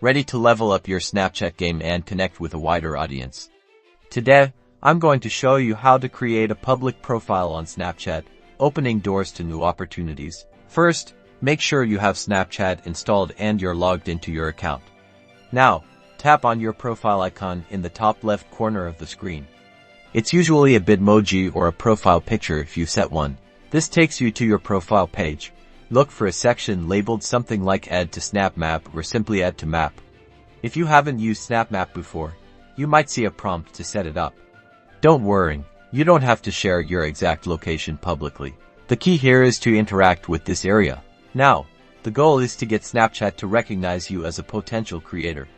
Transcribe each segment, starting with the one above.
ready to level up your Snapchat game and connect with a wider audience. Today, I'm going to show you how to create a public profile on Snapchat, opening doors to new opportunities. First, make sure you have Snapchat installed and you're logged into your account. Now, tap on your profile icon in the top left corner of the screen. It's usually a Bitmoji or a profile picture if you set one. This takes you to your profile page. Look for a section labeled something like Add to Snap Map or simply Add to Map. If you haven't used Snap Map before, you might see a prompt to set it up. Don't worry, you don't have to share your exact location publicly. The key here is to interact with this area. Now, the goal is to get Snapchat to recognize you as a potential creator.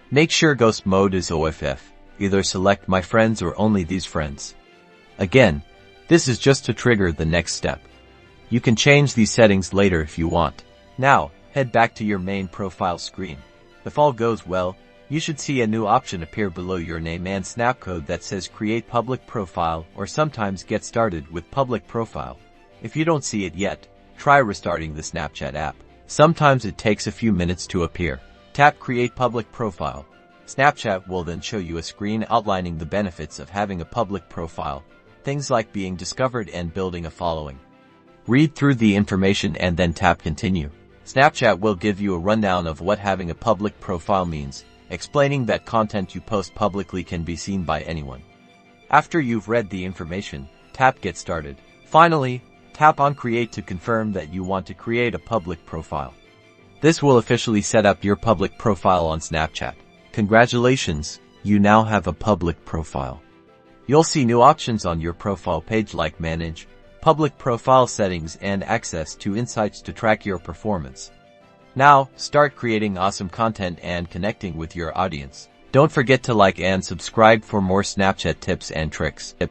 Make sure Ghost Mode is OFF. Either select My Friends or only These Friends. Again, this is just to trigger the next step. You can change these settings later if you want. Now, head back to your main profile screen. If all goes well, you should see a new option appear below your name and snap code that says Create Public Profile or sometimes Get Started with Public Profile. If you don't see it yet, try restarting the Snapchat app. Sometimes it takes a few minutes to appear. Tap Create Public Profile. Snapchat will then show you a screen outlining the benefits of having a public profile, things like being discovered and building a following. Read through the information and then tap Continue. Snapchat will give you a rundown of what having a public profile means, explaining that content you post publicly can be seen by anyone. After you've read the information, tap Get Started. Finally, tap on Create to confirm that you want to create a public profile. This will officially set up your public profile on Snapchat. Congratulations, you now have a public profile. You'll see new options on your profile page like Manage, Public Profile Settings and access to insights to track your performance. Now, start creating awesome content and connecting with your audience. Don't forget to like and subscribe for more Snapchat tips and tricks.